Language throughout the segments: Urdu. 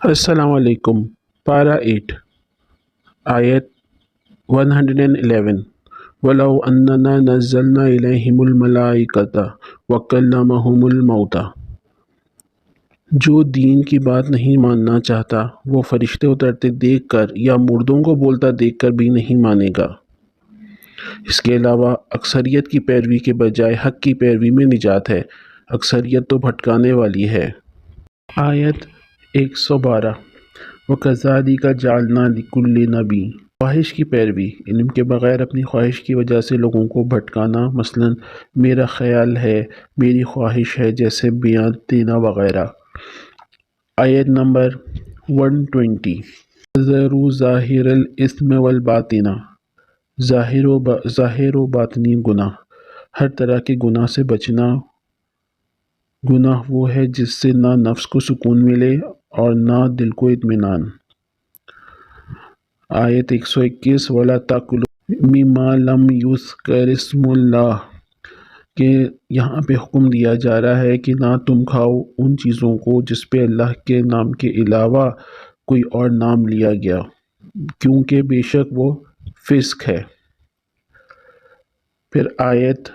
السلام علیکم۔ پارہ 8 آیت 111 وَلَوْ أَنَّنَا نَزَّلْنَا إِلَيْهِمُ الْمَلَائِكَةَ وَكَلَّمَهُمُ الْمَوْتَى جو دین کی بات نہیں ماننا چاہتا وہ فرشتے اترتے دیکھ کر یا مردوں کو بولتا دیکھ کر بھی نہیں مانے گا۔ اس کے علاوہ اکثریت کی پیروی کے بجائے حق کی پیروی میں نجات ہے، اکثریت تو بھٹکانے والی ہے۔ آیت 112 وَكَذَلِكَ جَعَلْنَا لِكُلِّ نَبِيٍّ خواہش کی پیروی، علم کے بغیر اپنی خواہش کی وجہ سے لوگوں کو بھٹکانا، مثلا میرا خیال ہے، میری خواہش ہے جیسے بیان دینا وغیرہ۔ آیت نمبر 120 وَذَرُوا ظَاهِرَ الْإِثْمِ وَالْبَاطِنَ ظاہر و باطنی گناہ، ہر طرح کے گناہ سے بچنا۔ گناہ وہ ہے جس سے نہ نفس کو سکون ملے اور نہ دل کو اطمینان۔ آیت 121 وَلَا تَأْكُلُوا مِمَّا لَمْ يُذْكَرِ اسْمُ اللَّهِ کہ یہاں پہ حکم دیا جا رہا ہے کہ نہ تم کھاؤ ان چیزوں کو جس پہ اللہ کے نام کے علاوہ کوئی اور نام لیا گیا، کیونکہ بے شک وہ فسق ہے۔ پھر آیت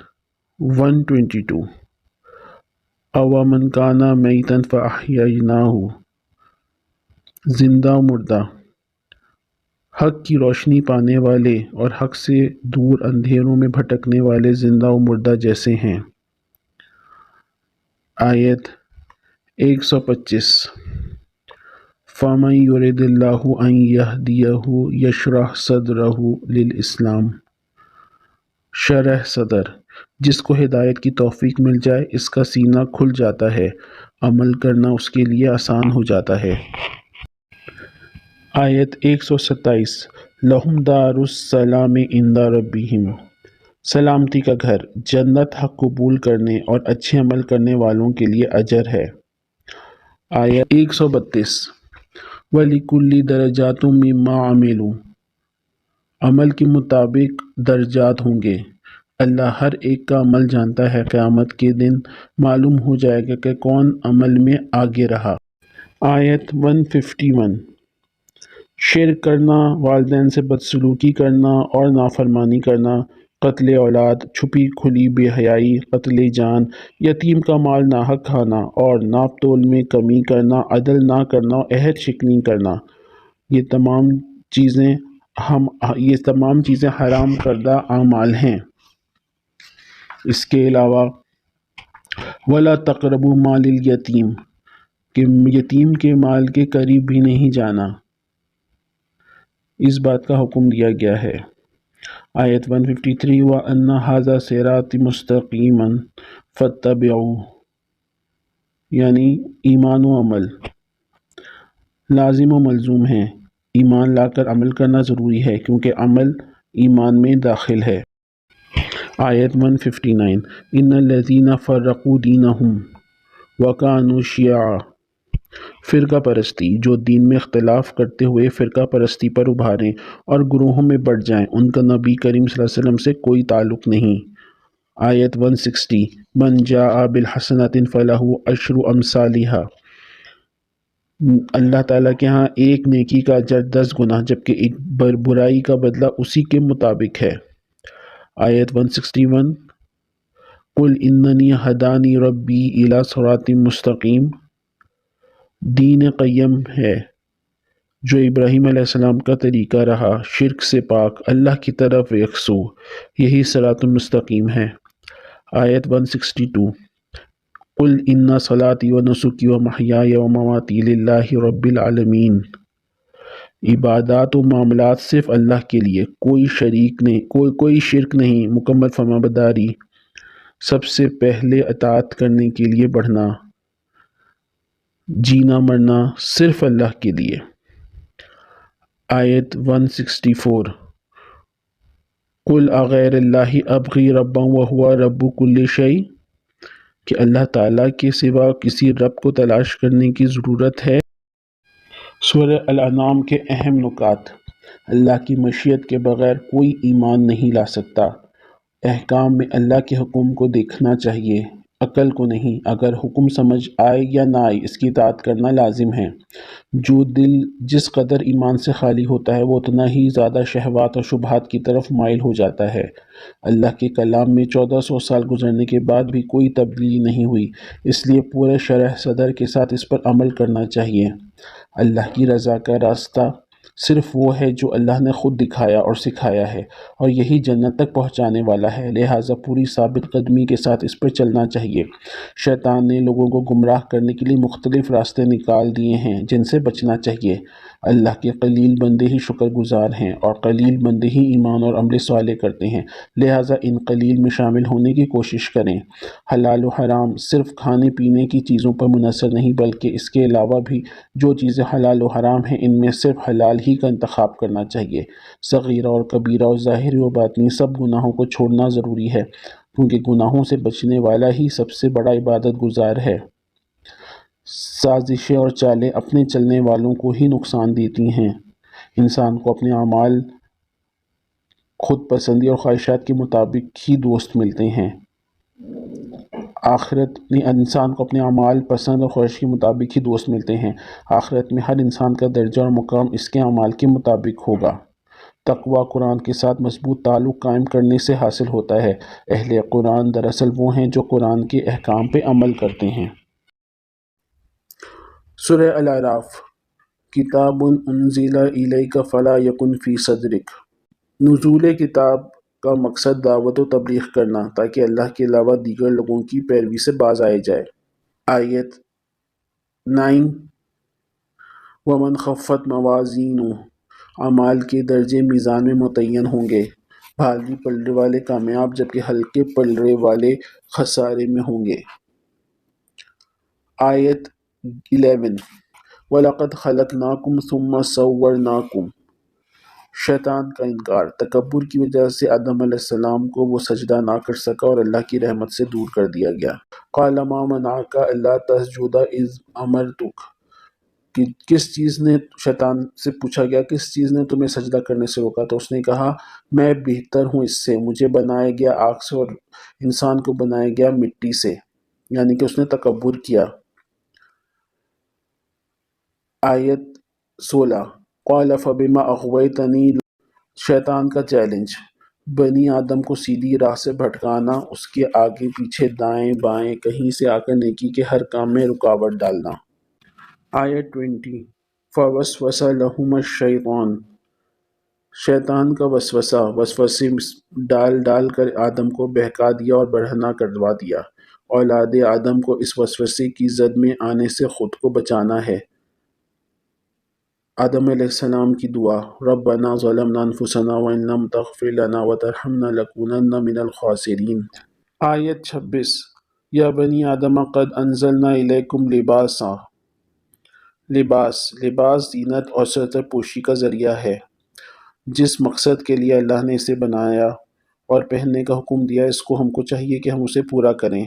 122 أَوَمَنْ كَانَ مَيْتًا فَأَحْيَيْنَاهُ زندہ و مردہ، حق کی روشنی پانے والے اور حق سے دور اندھیروں میں بھٹکنے والے زندہ و مردہ جیسے ہیں۔ آیت 125 فَمَن يُرِدِ اللَّهُ أَن يَهْدِيَهُ يَشْرَحْ صَدْرَهُ لِلْإِسْلَامِ شرح صدر، جس کو ہدایت کی توفیق مل جائے اس کا سینہ کھل جاتا ہے، عمل کرنا اس کے لیے آسان ہو جاتا ہے۔ آیت 127 لَهُمْ دَارُ السَّلَامِ عِندَ رَبِّهِمْ سلامتی کا گھر جنت حق قبول کرنے اور اچھے عمل کرنے والوں کے لیے اجر ہے۔ آیت 132 وَلِكُلِّ دَرَجَاتٌ مِّمَّا عَمِلُوا عمل کے مطابق درجات ہوں گے، اللہ ہر ایک کا عمل جانتا ہے، قیامت کے دن معلوم ہو جائے گا کہ کون عمل میں آگے رہا۔ آیت 151 شرک کرنا، والدین سے بدسلوکی کرنا اور نافرمانی کرنا، قتل اولاد، چھپی کھلی بے حیائی، قتل جان، یتیم کا مال ناحق کھانا اور ناپ تول میں کمی کرنا، عدل نہ کرنا اور عہد شکنی کرنا، یہ تمام چیزیں حرام کردہ اعمال ہیں۔ اس کے علاوہ وَلَا تَقْرَبُوا مَالَ الْيَتِيمِ کہ یتیم کے مال کے قریب بھی نہیں جانا، اس بات کا حکم دیا گیا ہے۔ آیت 153 وَأَنَّ هَذَا صِرَاطِي مُسْتَقِيمًا فَاتَّبِعُوهُ یعنی ایمان و عمل لازم و ملزوم ہیں، ایمان لا کر عمل کرنا ضروری ہے کیونکہ عمل ایمان میں داخل ہے۔ آیت 159 إِنَّ الَّذِينَ فَرَّقُوا دِينَهُمْ وَكَانُوا شِيَعًا فرقہ پرستی، جو دین میں اختلاف کرتے ہوئے فرقہ پرستی پر ابھاریں اور گروہوں میں بٹ جائیں، ان کا نبی کریم صلی اللہ علیہ وسلم سے کوئی تعلق نہیں۔ آیت 160 مَنْ جَاءَ بِالْحَسَنَةِ فَلَهُ عَشْرُ أَمْثَالِهَا اللہ تعالیٰ کے ہاں ایک نیکی کا اجر 10 گنا جبکہ ایک برائی کا بدلہ اسی کے مطابق ہے۔ آیت 161 قُلْ إِنَّنِي هَدَانِي رَبِّي إِلَىٰ صِرَاطٍ مُسْتَقِيمٍ دین قیم ہے جو ابراہیم علیہ السلام کا طریقہ رہا، شرک سے پاک، اللہ کی طرف یکسو، یہی صراط مستقیم ہے۔ آیت 162 قُلْ إِنَّ صَلَاتِي وَنُسُكِي وَمَحْيَايَ وَمَمَاتِي لِلَّهِ رَبِّ الْعَالَمِينَ عبادات و معاملات صرف اللہ کے لیے، کوئی شرک نہیں، مکمل فرمانبرداری، سب سے پہلے اطاعت کرنے کے لیے بڑھنا، جینا مرنا صرف اللہ کے لیے۔ آیت 164 قُلْ أَغَيْرَ اللَّهِ أَبْغِي رَبًّا وَهُوَ رَبُّ كُلِّ شَيْءٍ کہ اللہ تعالیٰ کے سوا کسی رب کو تلاش کرنے کی ضرورت ہے۔ سورہ الانعام کے اہم نکات، اللہ کی مشیت کے بغیر کوئی ایمان نہیں لا سکتا، احکام میں اللہ کے حکم کو دیکھنا چاہیے، عقل کو نہیں۔ اگر حکم سمجھ آئے یا نہ آئے اس کی اطاعت کرنا لازم ہے۔ جو دل جس قدر ایمان سے خالی ہوتا ہے وہ اتنا ہی زیادہ شہوات اور شبہات کی طرف مائل ہو جاتا ہے۔ اللہ کے کلام میں 1400 سال گزرنے کے بعد بھی کوئی تبدیلی نہیں ہوئی، اس لیے پورے شرح صدر کے ساتھ اس پر عمل کرنا چاہیے۔ اللہ کی رضا کا راستہ صرف وہ ہے جو اللہ نے خود دکھایا اور سکھایا ہے، اور یہی جنت تک پہنچانے والا ہے، لہٰذا پوری ثابت قدمی کے ساتھ اس پر چلنا چاہیے۔ شیطان نے لوگوں کو گمراہ کرنے کے لیے مختلف راستے نکال دیے ہیں جن سے بچنا چاہیے۔ اللہ کے قلیل بندے ہی شکر گزار ہیں اور قلیل بندے ہی ایمان اور عمل صالح کرتے ہیں، لہٰذا ان قلیل میں شامل ہونے کی کوشش کریں۔ حلال و حرام صرف کھانے پینے کی چیزوں پر منحصر نہیں بلکہ اس کے علاوہ بھی جو چیزیں حلال و حرام ہیں ان میں صرف حلال ہی کا انتخاب کرنا چاہیے۔ صغیرہ اور کبیرہ اور ظاہری و باطنی سب گناہوں کو چھوڑنا ضروری ہے، کیونکہ گناہوں سے بچنے والا ہی سب سے بڑا عبادت گزار ہے۔ سازشیں اور چالیں اپنے چلنے والوں کو ہی نقصان دیتی ہیں۔ انسان کو اپنے اعمال خود پسندی اور خواہشات کے مطابق ہی دوست ملتے ہیں۔ انسان کو اپنے اعمال پسند اور خواہش کے مطابق ہی دوست ملتے ہیں۔ آخرت میں ہر انسان کا درجہ اور مقام اس کے اعمال کے مطابق ہوگا۔ تقویٰ قرآن کے ساتھ مضبوط تعلق قائم کرنے سے حاصل ہوتا ہے۔ اہل قرآن دراصل وہ ہیں جو قرآن کے احکام پہ عمل کرتے ہیں۔ سورہ الاعراف۔ کتاب انزل الیک فلا یکن فی صدرک۔ نزول کتاب کا مقصد دعوت و تبلیغ کرنا تاکہ اللہ کے علاوہ دیگر لوگوں کی پیروی سے باز آئے جائے۔ آیت 9 وَمَنْ خَفَّتْ مَوَازِینُهُ اعمال کے درجے میزان میں متعین ہوں گے۔ بھاری پلڑے والے کامیاب جبکہ ہلکے پلڑے والے خسارے میں ہوں گے۔ آیت 11 وَلَقَدْ خَلَقْنَاكُمْ ثُمَّ صَوَّرْنَاكُمْ۔ شیطان کا انکار۔ تکبر کی وجہ سے آدم علیہ السلام کو وہ سجدہ نہ کر سکا اور اللہ کی رحمت سے دور کر دیا گیا۔ قَالَ مَا مَنَعَكَ أَلَّا تَسْجُدَ إِذْ أَمَرْتُكَ۔ کہ کس چیز نے، شیطان سے پوچھا گیا کس چیز نے تمہیں سجدہ کرنے سے روکا، تو اس نے کہا میں بہتر ہوں اس سے، مجھے بنایا گیا آگ سے اور انسان کو بنایا گیا مٹی سے، یعنی کہ اس نے تکبر کیا۔ آیت 16 قَالَ فَبِمَا أَغْوَيْتَنِي۔ شیطان کا چیلنج۔ بنی آدم کو سیدھی راہ سے بھٹکانا، اس کے آگے پیچھے دائیں بائیں کہیں سے آ کر نیکی کے ہر کام میں رکاوٹ ڈالنا۔ آیت 20 فَوَسْوَسَ لَهُمَا الشَّيْطَانُ۔ شیطان کا وسوسے ڈال کر آدم کو بہکا دیا اور برہنہ کروا دیا۔ اولاد آدم کو اس وسوسے کی زد میں آنے سے خود کو بچانا ہے۔ آدم علیہ السلام کی دعا ربنا ظلمنا انفسنا وان لم تغفر لنا وترحمنا لنکونن من الخاسرین۔ آیت 26 یا بنی آدم قد انزلنا الیکم لباسا۔ لباس زینت اور ستر پوشی کا ذریعہ ہے۔ جس مقصد کے لیے اللہ نے اسے بنایا اور پہننے کا حکم دیا اس کو ہم کو چاہیے کہ ہم اسے پورا کریں۔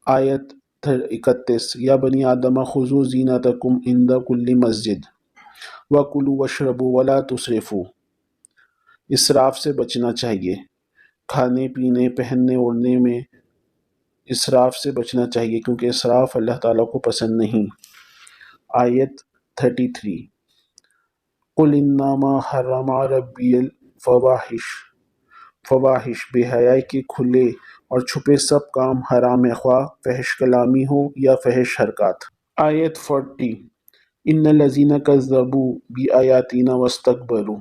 آیت 31 یا بنی آدم خذوا زینتکم عند کل مسجد وَكُلُوا وَاشْرَبُوا وَلَا تُسْرِفُوا۔ اسراف سے بچنا چاہیے، کھانے پینے پہننے اوڑھنے میں اسراف سے بچنا چاہیے کیونکہ اسراف اللہ تعالیٰ کو پسند نہیں۔ آیت 33 قُلْ إِنَّمَا حَرَّمَ رَبِّيَ الْفَوَاحِشَ بے حیائی کے کھلے اور چھپے سب کام حرام ہیں، خواہ فحش کلامی ہو یا فحش حرکات۔ آیت 40 ان الذین کذبوا بآیاتنا واستکبروا۔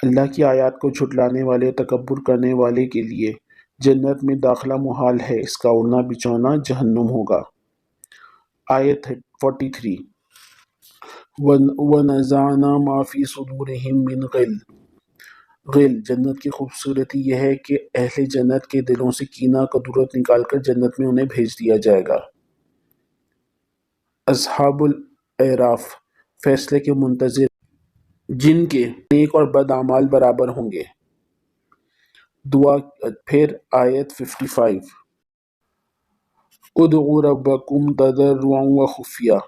اللہ کی آیات کو جھٹلانے والے اور تکبر کرنے والے کے لیے جنت میں داخلہ محال ہے، اس کا اڑنا بچھونا جہنم ہوگا۔ آیت 43 وَنَزَعْنَا مَا فِي صُدُورِهِم مِّن غِلٍّ۔ جنت کی خوبصورتی یہ ہے کہ اہل جنت کے دلوں سے کینہ کدورت نکال کر جنت میں انہیں بھیج دیا جائے گا۔ اصحاب الاعراف فیصلے کے منتظر جن کے نیک اور بد اعمال برابر ہوں گے۔ دعا پھر آیت 55 ادعوا ربکم تضرعا وخفیہ۔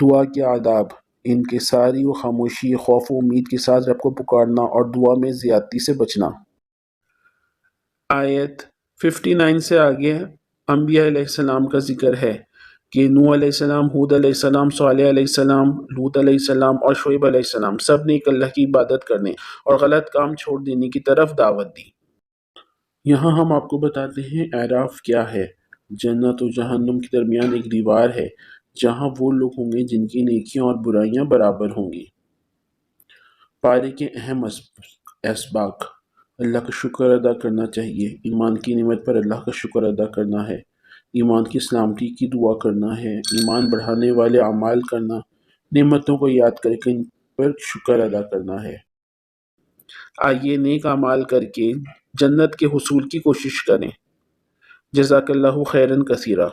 دعا کے آداب انکساری و خاموشی، خوف و امید کے ساتھ رب کو پکارنا اور دعا میں زیادتی سے بچنا۔ آیت 59 سے آگے انبیاء علیہ السلام کا ذکر ہے کہ نوح علیہ السلام، ہود علیہ السلام، صالح علیہ السلام، لوط علیہ السلام اور شعیب علیہ السلام سب نے ایک اللہ کی عبادت کرنے اور غلط کام چھوڑ دینے کی طرف دعوت دی۔ یہاں ہم آپ کو بتاتے ہیں اعراف کیا ہے۔ جنت و جہنم کے درمیان ایک دیوار ہے جہاں وہ لوگ ہوں گے جن کی نیکیاں اور برائیاں برابر ہوں گی۔ پارے کے اہم اسباق: اللہ کا شکر ادا کرنا چاہیے، ایمان کی نعمت پر اللہ کا شکر ادا کرنا ہے، ایمان کی سلامتی کی دعا کرنا ہے، ایمان بڑھانے والے اعمال کرنا، نعمتوں کو یاد کر کے ان پر شکر ادا کرنا ہے۔ آئیے نیک اعمال کر کے جنت کے حصول کی کوشش کریں۔ جزاک اللہ خیراً کثیرا۔